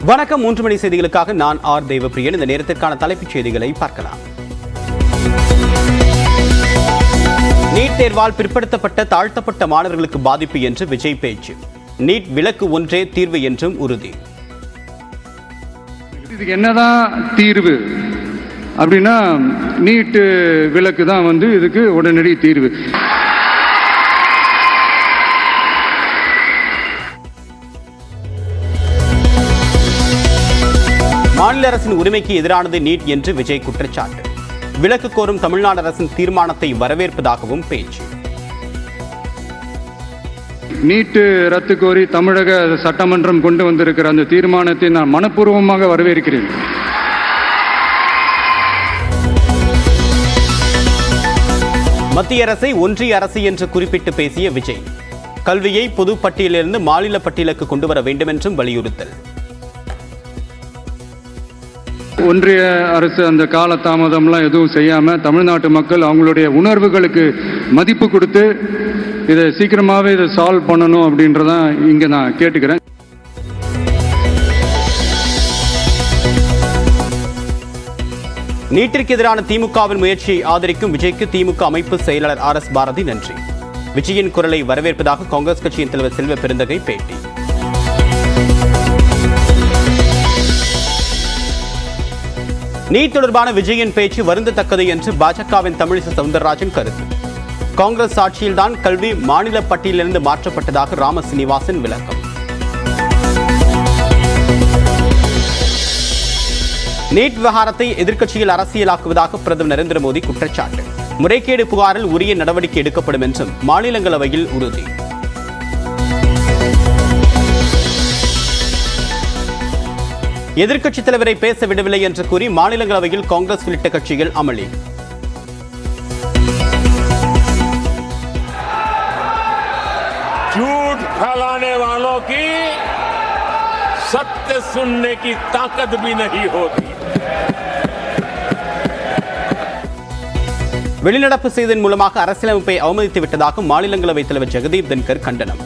வணக்கம். 3 மணி செய்திகளுக்காக நான் ஆர் தேவப்பிரியன். இந்த நேரத்திற்கான தலைப்புச் செய்திகளை பார்க்கலாம். நீட் தேர்வால் பிற்படுத்தப்பட்ட தாழ்த்தப்பட்ட மாணவர்களுக்கு பாதிப்பு என்று விஜய் பேச்சு. நீட் விலக்கு ஒன்றே தீர்வு என்றும் உறுதி. இதுக்கு என்னதான் தீர்வு அப்படின்னா நீட் விலக்கு தான் இதுக்கு உடனடி தீர்வு. மாநில அரசின் உரிமைக்கு எதிரானது நீட் என்று விஜய் குற்றச்சாட்டு. விலக்கு கோரும் தமிழ்நாடு அரசின் தீர்மானத்தை வரவேற்பதாகவும் பேச்சு. நீட் ரத்து கோரி தமிழக சட்டமன்றம் கொண்டு வந்திருக்கிற அந்த தீர்மானத்தை நான் மனப்பூர்வமாக வரவேற்கிறேன். மத்திய அரசை ஒன்றிய அரசு என்று குறிப்பிட்டு பேசிய விஜய், கல்வியை பொது பட்டியலிலிருந்து மாநில பட்டியலுக்கு கொண்டு வர வேண்டும் என்றும் வலியுறுத்தல். ஒன்றிய அரசு அந்த கால தாமதம்லாம் எதுவும் செய்யாம தமிழ்நாட்டு மக்கள் அவங்களுடைய உணர்வுகளுக்கு மதிப்பு கொடுத்து இதை சீக்கிரமாவே இதை சால்வ் பண்ணணும் அப்படின்றதான் இங்க நான் கேட்டுக்கிறேன். நீட்டிற்கு எதிரான திமுகவின் முயற்சியை ஆதரிக்கும் விஜய்க்கு திமுக அமைப்பு செயலாளர் RS பாரதி நன்றி. விஜயின் குரலை வரவேற்பதாக காங்கிரஸ் கட்சியின் தலைவர் செல்வ பெருந்தகை பேட்டி. நீட் தொடர்பான விஜயின் பேச்சு வருந்தத்தக்கது என்று பாஜகவின் தமிழிசை சவுந்தரராஜன் கருத்து. காங்கிரஸ் ஆட்சியில்தான் கல்வி மாநில பட்டியலிருந்து மாற்றப்பட்டதாக ராமசீனிவாசன் விளக்கம். நீட் விவகாரத்தை எதிர்க்கட்சியில் அரசியலாக்குவதாக பிரதமர் நரேந்திர மோடி குற்றச்சாட்டு. முறைகேடு புகாரில் உரிய நடவடிக்கை எடுக்கப்படும் என்றும் மாநிலங்களவையில் உறுதி. எதிர்க்கட்சித் தலைவரை பேச விடவில்லை என்று கூறி மாநிலங்களவையில் காங்கிரஸ் உள்ளிட்ட கட்சிகள் அமளி. झूठ फैलाने वालों की सत्य सुनने की ताकत भी नहीं होती. வெளிநடப்பு செய்ததன் மூலமாக அரசியலமைப்பை அவமதித்து விட்டதாக மாநிலங்களவைத் தலைவர் ஜெகதீப் தன்கர் கண்டனம்.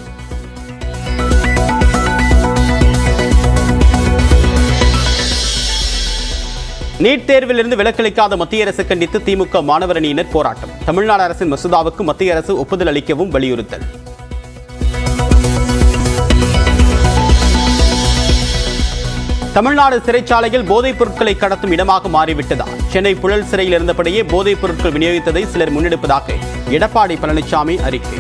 நீட் தேர்விலிருந்து விலக்களிக்காத மத்திய அரசு கண்டித்து திமுக மாணவர் அணியினர் போராட்டம். தமிழ்நாடு அரசின் மசோதாவுக்கு மத்திய அரசு ஒப்புதல் அளிக்கவும் வலியுறுத்தல். தமிழ்நாடு சிறைச்சாலையில் போதைப் பொருட்களை கடத்தும் இடமாக மாறிவிட்டதா? சென்னை புழல் சிறையில் இருந்தபடியே போதைப் பொருட்கள் விநியோகித்ததை சிலர் முன்னெடுப்பதாக எடப்பாடி பழனிசாமி அறிக்கை.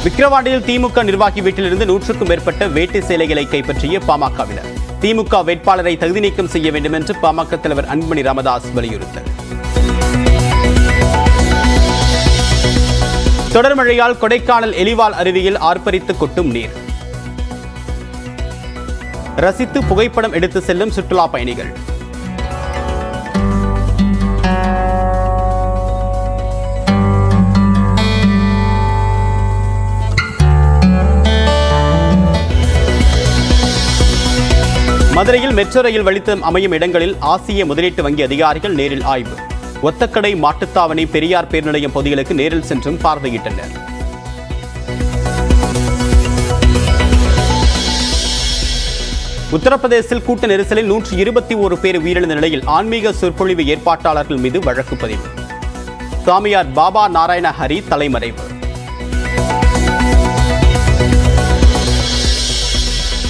விக்கிரவாண்டியில் திமுக நிர்வாகி வீட்டிலிருந்து 100க்கும் மேற்பட்ட வேட்டி சேலைகளை கைப்பற்றிய பாமகவினர். திமுக வேட்பாளரை தகுதி நீக்கம் செய்ய வேண்டும் என்று பாமக தலைவர் அன்புமணி ராமதாஸ் வலியுறுத்தல். தொடர் மழையால் கொடைக்கானல் எலிவால் அருவியில் ஆர்ப்பரித்து கொட்டும் நீர். ரசித்து புகைப்படம் எடுத்து செல்லும் சுற்றுலா பயணிகள். மதுரையில் மெட்ரோ ரயில் வழித்தடம் அமையும் இடங்களில் ஆசிய முதலீட்டு வங்கி அதிகாரிகள் நேரில் ஆய்வு. ஒத்தக்கடை, மாட்டுத்தாவணி, பெரியார் பேர் நிலையம் பகுதிகளுக்கு நேரில் சென்றும் பார்வையிட்டனர். உத்தரப்பிரதேசத்தில் கூட்ட நெரிசலில் 121 பேர் உயிரிழந்த நிலையில் ஆன்மீக சொற்பொழிவு ஏற்பாட்டாளர்கள் மீது வழக்கு பதிவு. சாமியார் பாபா நாராயண ஹரி தலைமறைவு.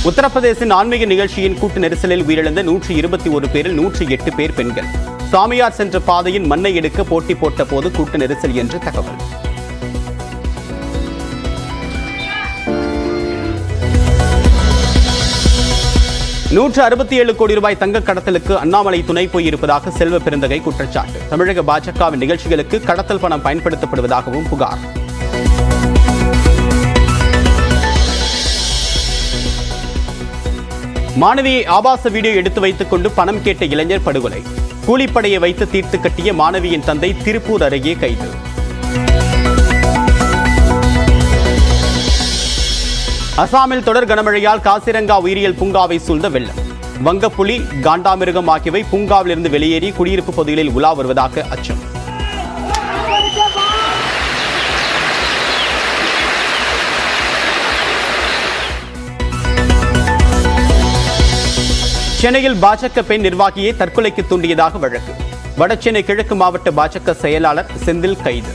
உத்தரப்பிரதேசின் ஆன்மீக நிகழ்ச்சியின் கூட்டு நெரிசலில் உயிரிழந்த 121 பேரில் 108 பேர் பெண்கள். சாமியார் சென்ற பாதையின் மண்ணை எடுக்க போட்டி போட்ட போது கூட்டு நெரிசல் என்று தகவல். ₹167 கோடி தங்க கடத்தலுக்கு அண்ணாமலை துணை போயிருப்பதாக செல்வ பெருந்தகை குற்றச்சாட்டு. தமிழக பாஜகவின் நிகழ்ச்சிகளுக்கு கடத்தல் பணம் பயன்படுத்தப்படுவதாகவும் புகார். மாணவியை ஆபாச வீடியோ எடுத்து வைத்துக் கொண்டு பணம் கேட்ட இளைஞர் படுகொலை. கூலிப்படையை வைத்து தீர்த்து கட்டிய மாணவியின் தந்தை திருப்பூர் அருகே கைது. அசாமில் தொடர் கனமழையால் காசிரங்கா உயிரியல் பூங்காவை சூழ்ந்த வெள்ளம். வங்கப்புலி, காண்டாமிருகம் ஆகியவை பூங்காவிலிருந்து வெளியேறி குடியிருப்பு பகுதிகளில் உலா வருவதாக அச்சம். சென்னையில் பாஜக பெண் நிர்வாகியை தற்கொலைக்கு தூண்டியதாக வழக்கு. வடசென்னை கிழக்கு மாவட்ட பாஜக செயலாளர் செந்தில் கைது.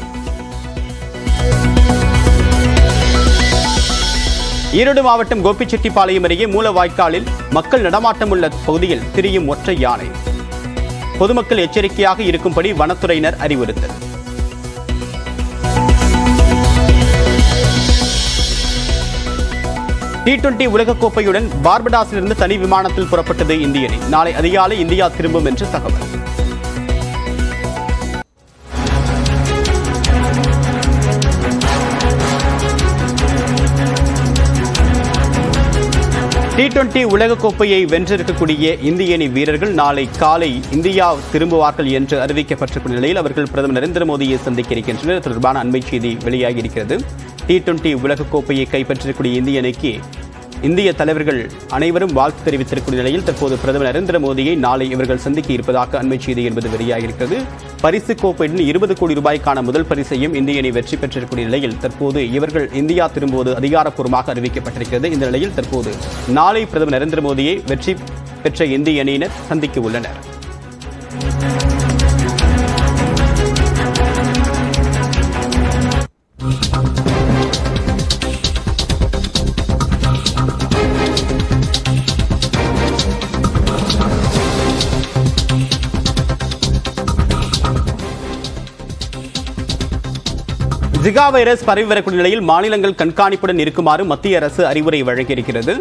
ஈரோடு மாவட்டம் கோபிச்செட்டிப்பாளையம் அருகே மூலவாய்க்காலில் மக்கள் நடமாட்டம் உள்ள பகுதியில் திரியும் ஒற்றை யானை. பொதுமக்கள் எச்சரிக்கையாக இருக்கும்படி வனத்துறையினர் அறிவுறுத்தல். T20 உலகக்கோப்பையுடன் பார்படாஸிலிருந்து தனி விமானத்தில் புறப்பட்டது இந்திய அணி. நாளை அதிகாலை இந்தியா திரும்பும் என்று தகவல். T20 உலகக்கோப்பையை வென்றிருக்கக்கூடிய இந்திய அணி வீரர்கள் நாளை காலை இந்தியா திரும்புவார்கள் என்று அறிவிக்கப்பட்டிருக்கும் நிலையில் அவர்கள் பிரதமர் நரேந்திர மோடியை சந்திக்க இருக்கின்றனர். தொடர்பான அண்மை செய்தி வெளியாகி இருக்கிறது. T20 உலகக்கோப்பையை கைப்பற்றிருக்கக்கூடிய இந்திய அணிக்கு இந்திய தலைவர்கள் அனைவரும் வாழ்த்து தெரிவித்திருக்கும் நிலையில் தற்போது பிரதமர் நரேந்திர மோடியை நாளை இவர்கள் சந்திக்க இருப்பதாக அண்மை செய்தி என்பது வெளியாகியிருக்கிறது. பரிசு கோப்பையுடன் 20 கோடி ரூபாய்க்கான முதல் பரிசையும் இந்திய அணி வெற்றி பெற்றிருக்கும் நிலையில் தற்போது இவர்கள் இந்தியா திரும்புவது அதிகாரப்பூர்வமாக அறிவிக்கப்பட்டிருக்கிறது. இந்த நிலையில் தற்போது நாளை பிரதமர் நரேந்திர மோடியை வெற்றி பெற்ற இந்திய அணியினர் சந்திக்க உள்ளனர். ஜிகா வைரஸ் பரவி வரக்கூடிய நிலையில் மாநிலங்கள் கண்காணிப்புடன் இருக்குமாறு மத்திய அரசு அறிவுரை வழங்கியிருக்கிறது.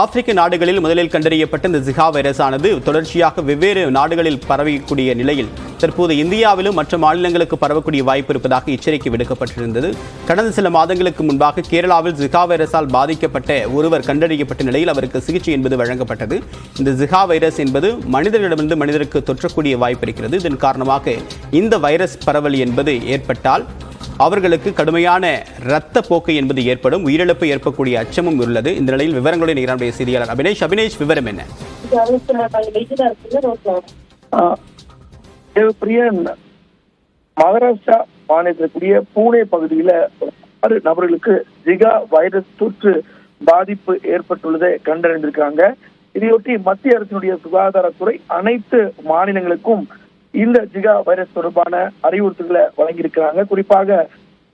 ஆப்பிரிக்க நாடுகளில் முதலில் கண்டறியப்பட்ட இந்த ஜிகா வைரஸ் ஆனது தொடர்ச்சியாக வெவ்வேறு நாடுகளில் பரவக்கூடிய நிலையில் தற்போது இந்தியாவிலும் மற்ற மாநிலங்களுக்கு பரவக்கூடிய வாய்ப்பு இருப்பதாக எச்சரிக்கை விடுக்கப்பட்டிருந்தது. கடந்த சில மாதங்களுக்கு முன்பாக கேரளாவில் ஜிகா வைரஸால் பாதிக்கப்பட்ட ஒருவர் கண்டறியப்பட்ட நிலையில் அவருக்கு சிகிச்சை என்பது வழங்கப்பட்டது. இந்த ஜிகா வைரஸ் என்பது மனிதர்களிடமிருந்து மனிதருக்கு தொற்றக்கூடிய வாய்ப்பு இருக்கிறது. இதன் காரணமாக இந்த வைரஸ் பரவல் என்பது ஏற்பட்டால் அவர்களுக்கு கடுமையான இரத்த போக்கு என்பது ஏற்படும், உயிரிழப்பு ஏற்படக்கூடிய அச்சமும் உள்ளது. இந்த நிலையில் விவரங்களுடன் இரானுடைய செய்தியாளர் அபினேஷ் விவரம் என்ன? மகாராஷ்டிரா மாநிலத்திற்குரிய பூனே பகுதியில 6 நபர்களுக்கு ஜிகா வைரஸ் தொற்று பாதிப்பு ஏற்பட்டுள்ளதை கண்டறிந்திருக்காங்க. இதையொட்டி மத்திய அரசினுடைய சுகாதாரத்துறை அனைத்து மாநிலங்களுக்கும் இந்த ஜிகா வைரஸ் தொடர்பான அறிவுறுத்தல்களை வழங்கியிருக்கிறாங்க. குறிப்பாக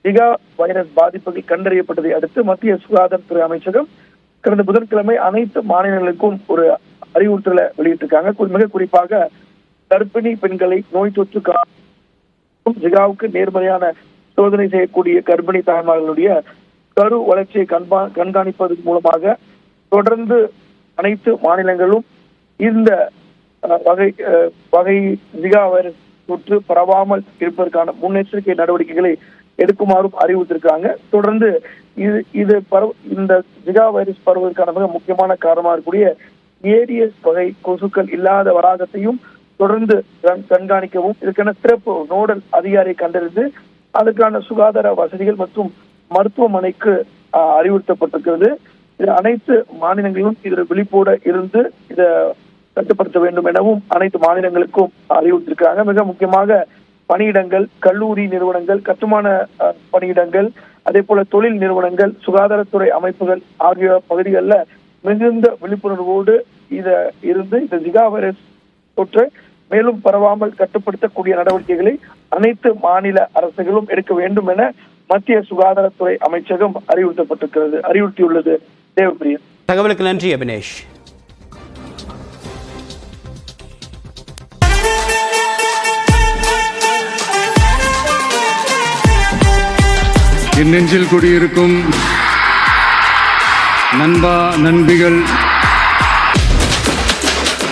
ஜிகா வைரஸ் பாதிப்புகள் கண்டறியப்பட்டதை அடுத்து மத்திய சுகாதாரத்துறை அமைச்சகம் கடந்த புதன்கிழமை அனைத்து மாநிலங்களுக்கும் ஒரு அறிவுறுத்தலை வெளியிட்டிருக்காங்க. மிக குறிப்பாக கர்ப்பிணி பெண்களை நோய் தொற்று ஜிகாவுக்கு நேர்மறையான சோதனை செய்யக்கூடிய கர்ப்பிணி தாய்மார்களுடைய கரு வளர்ச்சியை கண்காணிப்பதன் மூலமாக தொடர்ந்து அனைத்து மாநிலங்களும் இந்த வகை ஜிகா வைரஸ் தொற்று பரவாமல் இருப்பதற்கான முன்னெச்சரிக்கை நடவடிக்கைகளை எடுக்குமாறும் அறிவுறுத்திருக்காங்க. தொடர்ந்து இந்த ஜிகா வைரஸ் பரவுவதற்கான மிக முக்கியமான காரணமாக இருக்கக்கூடிய ஏடிஎஸ் வகை கொசுக்கள் இல்லாத வராகத்தையும் தொடர்ந்து கண்காணிக்கவும் இதற்கான சிறப்பு நோடல் அதிகாரியை கண்டறிந்து அதற்கான சுகாதார வசதிகள் மற்றும் மருத்துவமனைக்கு அறிவுறுத்தப்பட்டிருக்கிறது. இது அனைத்து மாநிலங்களிலும் இதில் விழிப்போடு இருந்து இதை கட்டுப்படுத்த வேண்டும் எனவும் அனைத்து மாநிலங்களுக்கும் அறிவுறுத்திருக்கிறாங்க. மிக முக்கியமாக பணியிடங்கள், கல்லூரி நிறுவனங்கள், கட்டுமான பணியிடங்கள், அதே போல தொழில் நிறுவனங்கள், சுகாதாரத்துறை அமைப்புகள் ஆகிய பகுதிகளில் மிகுந்த விழிப்புணர்வோடு இருந்து இந்த ஜிகா வைரஸ் தொற்றை மேலும் பரவாமல் கட்டுப்படுத்தக்கூடிய நடவடிக்கைகளை அனைத்து மாநில அரசுகளும் எடுக்க வேண்டும் என மத்திய சுகாதாரத்துறை அமைச்சகம் அறிவுறுத்தியுள்ளது. தேவப்பிரியன், தகவலுக்கு நன்றி அபினேஷ். என் நெஞ்சில் குடியிருக்கும் நண்பா நண்பிகள்,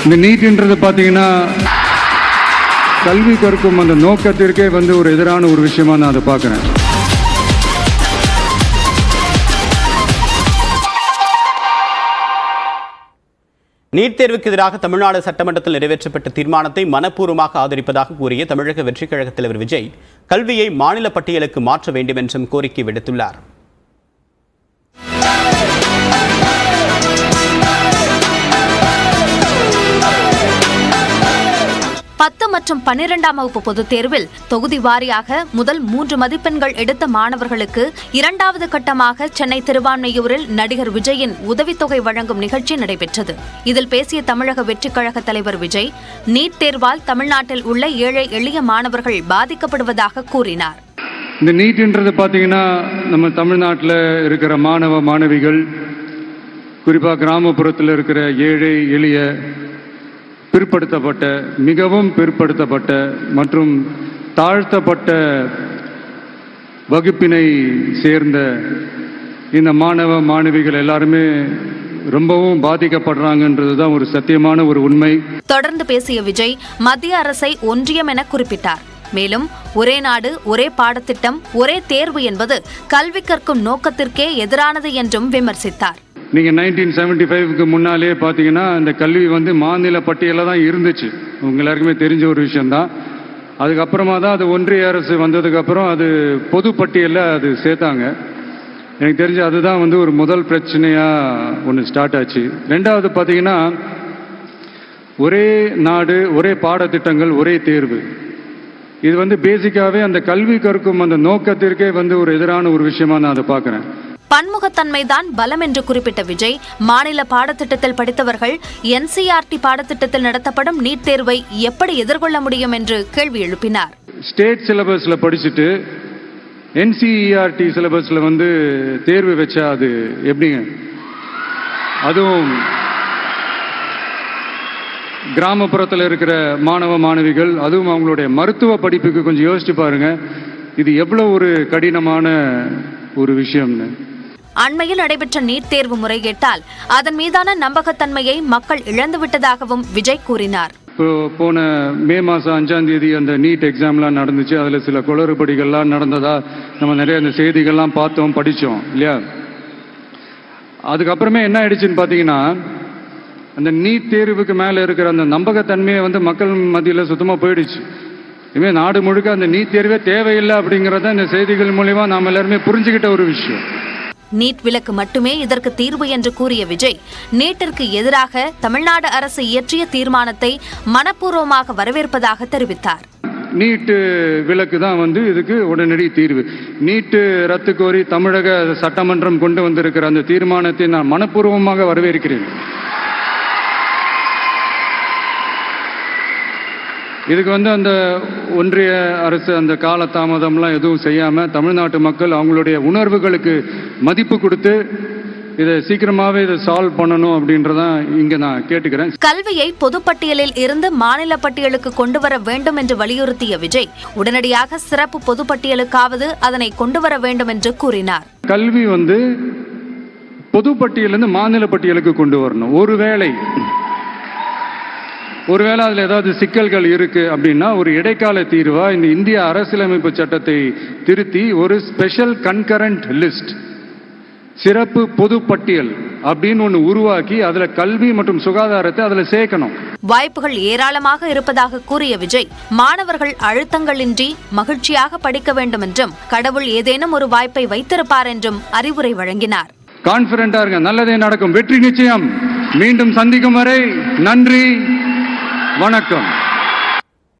இந்த நீட்ன்றது பார்த்தீங்கன்னா கல்வி கற்கும் அந்த நோக்கத்திற்கே ஒரு எதிரான ஒரு விஷயமா நான் அதை பார்க்குறேன். நீட் தேர்வுக்கு எதிராக தமிழ்நாடு சட்டமன்றத்தில் நிறைவேற்றப்பட்ட தீர்மானத்தை மனப்பூர்வமாக ஆதரிப்பதாக கூறிய தமிழக வெற்றிக் கழக தலைவர் விஜய் கல்வியை மாநில பட்டியலுக்கு மாற்ற வேண்டும் என்றும் கோரிக்கை விடுத்துள்ளார். 10 மற்றும் 12ஆம் வகுப்பு பொதுத் தேர்வில் தொகுதி வாரியாக முதல் 3 மதிப்பெண்கள் எடுத்த மாணவர்களுக்கு 2வது கட்டமாக சென்னை திருவான்மையூரில் நடிகர் விஜயின் உதவித்தொகை வழங்கும் நிகழ்ச்சி நடைபெற்றது. இதில் பேசிய தமிழக வெற்றிக் கழக தலைவர் விஜய், நீட் தேர்வால் தமிழ்நாட்டில் உள்ள ஏழை எளிய மாணவர்கள் பாதிக்கப்படுவதாக கூறினார். இந்த நீட்ன்றது பார்த்தீங்கன்னா நம்ம தமிழ்நாட்டில் இருக்கிற மாணவ மாணவிகள், குறிப்பாக கிராமப்புறத்தில் இருக்கிற ஏழை எளிய பிற்படுத்தப்பட்ட, மிகவும் பிற்படுத்தப்பட்ட மற்றும் தாழ்த்தப்பட்ட வகுப்பினை சேர்ந்த இந்த மாணவ மாணவிகள் எல்லாருமே ரொம்பவும் பாதிக்கப்படுறாங்கன்றது தான் ஒரு சத்தியமான ஒரு உண்மை. தொடர்ந்து பேசிய விஜய் மத்திய அரசை ஒன்றியம் என குறிப்பிட்டார். மேலும் ஒரே நாடு ஒரே பாடத்திட்டம் ஒரே தேர்வு என்பது கல்வி கற்கும் நோக்கத்திற்கே எதிரானது என்றும் விமர்சித்தார். நீங்கள் 1975க்கு முன்னாலே பார்த்தீங்கன்னா இந்த கல்வி மாநில பட்டியலில் தான் இருந்துச்சு. உங்க எல்லாருக்குமே தெரிஞ்ச ஒரு விஷயம்தான். அதுக்கப்புறமா தான் அது ஒன்றிய அரசு வந்ததுக்கப்புறம் அது பொது பட்டியலில் அது சேர்த்தாங்க. எனக்கு தெரிஞ்சு அதுதான் ஒரு முதல் பிரச்சனையாக ஒன்று ஸ்டார்ட் ஆச்சு. ரெண்டாவது பார்த்தீங்கன்னா ஒரே நாடு ஒரே பாடத்திட்டங்கள் ஒரே தேர்வு, இது பேசிக்காவே அந்த கல்வி கற்கும் அந்த நோக்கத்திற்கே ஒரு எதிரான ஒரு விஷயமா நான் அதை பார்க்குறேன். பன்முகத்தன்மைதான் பலம் என்று குறிப்பிட்ட விஜய், மாநில பாடத்திட்டத்தில் படித்தவர்கள் NCERT பாடத்திட்டத்தில் நடத்தப்படும் நீட் தேர்வை எப்படி எதிர்கொள்ள முடியும் என்று கேள்வி எழுப்பினார். ஸ்டேட் சிலபஸ்ல படிச்சுட்டு NCERT சிலபஸ்ல தேர்வு வச்சா அது எப்படிங்க? அதுவும் கிராமப்புறத்தில் இருக்கிற மாணவ மாணவிகள், அதுவும் அவங்களுடைய மருத்துவ படிப்புக்கு கொஞ்சம் யோசிச்சு பாருங்க, இது எவ்வளவு ஒரு கடினமான ஒரு விஷயம்னு. அண்மையில் நடைபெற்ற நீட் தேர்வு முறைகேட்டால் அதன் மீதான நம்பகத்தன்மையை மக்கள் இழந்துவிட்டதாகவும் விஜய் கூறினார். போன மே மாதம் 5ஆம் தேதி அந்த நீட் எக்ஸாம்லாம் நடந்துச்சு. அதில் சில குளறுபடிகள்லாம் நடந்ததா நம்ம நிறைய அந்த செய்திகள்லாம் பார்த்தோம், படித்தோம் இல்லையா? அதுக்கப்புறமே என்ன ஆயிடுச்சுன்னு பார்த்தீங்கன்னா, அந்த நீட் தேர்வுக்கு மேலே இருக்கிற அந்த நம்பகத்தன்மையை மக்கள் மத்தியில் சுத்தமாக போயிடுச்சு. இனிமேல் நாடு முழுக்க அந்த நீட் தேர்வே தேவையில்லை அப்படிங்கிறத இந்த செய்திகள் மூலிமா நாம் எல்லாருமே புரிஞ்சுக்கிட்ட ஒரு விஷயம். நீட் விலக்கு மட்டுமே இதற்கு தீர்வு என்று கூறிய விஜய், நீட்டிற்கு எதிராக தமிழ்நாடு அரசு இயற்றிய தீர்மானத்தை மனப்பூர்வமாக வரவேற்பதாக தெரிவித்தார். நீட்டு விலக்கு தான் இதுக்கு உடனடி தீர்வு. நீட்டு ரத்து கோரி தமிழக சட்டமன்றம் கொண்டு வந்திருக்கிற அந்த தீர்மானத்தை நான் மனப்பூர்வமாக வரவேற்கிறேன். இதுக்கு அந்த ஒன்றிய அரசு அந்த காலதாமதம்லாம் எதுவும் செய்யாமல் தமிழ்நாட்டு மக்கள் அவங்களுடைய உணர்வுகளுக்கு மதிப்பு கொடுத்து இதை சீக்கிரமாகவே இதை சால்வ் பண்ணணும் அப்படின்றதான் இங்கே நான் கேட்டுக்கிறேன். கல்வியை பொதுப்பட்டியலில் இருந்து மாநில பட்டியலுக்கு கொண்டு வர வேண்டும் என்று வலியுறுத்திய விஜய், உடனடியாக சிறப்பு பொதுப்பட்டியலுக்காவது அதனை கொண்டு வர வேண்டும் என்று கூறினார். கல்வி பொதுப்பட்டியலிருந்து மாநில பட்டியலுக்கு கொண்டு வரணும். ஒருவேளை அதில் ஏதாவது சிக்கல்கள் இருக்கு அப்படின்னா ஒரு இடைக்கால தீர்வா இந்த இந்திய அரசியலமைப்பு சட்டத்தை திருத்தி ஒரு ஸ்பெஷல் கன்கரண்ட் லிஸ்ட், சிறப்பு பொது பட்டியல் அப்படின்னு ஒன்று உருவாக்கி அதுல கல்வி மற்றும் சுகாதாரத்தை அதுல சேர்க்கணும். வாய்ப்புகள் ஏராளமாக இருப்பதாக கூறிய விஜய், மாணவர்கள் அழுத்தங்களின்றி மகிழ்ச்சியாக படிக்க வேண்டும் என்றும் கடவுள் ஏதேனும் ஒரு வாய்ப்பை வைத்திருப்பார் என்றும் அறிவுரை வழங்கினார். கான்பிடண்டா இருங்க, நல்லதே நடக்கும், வெற்றி நிச்சயம். மீண்டும் சந்திக்கும் வரை நன்றி, வணக்கம்.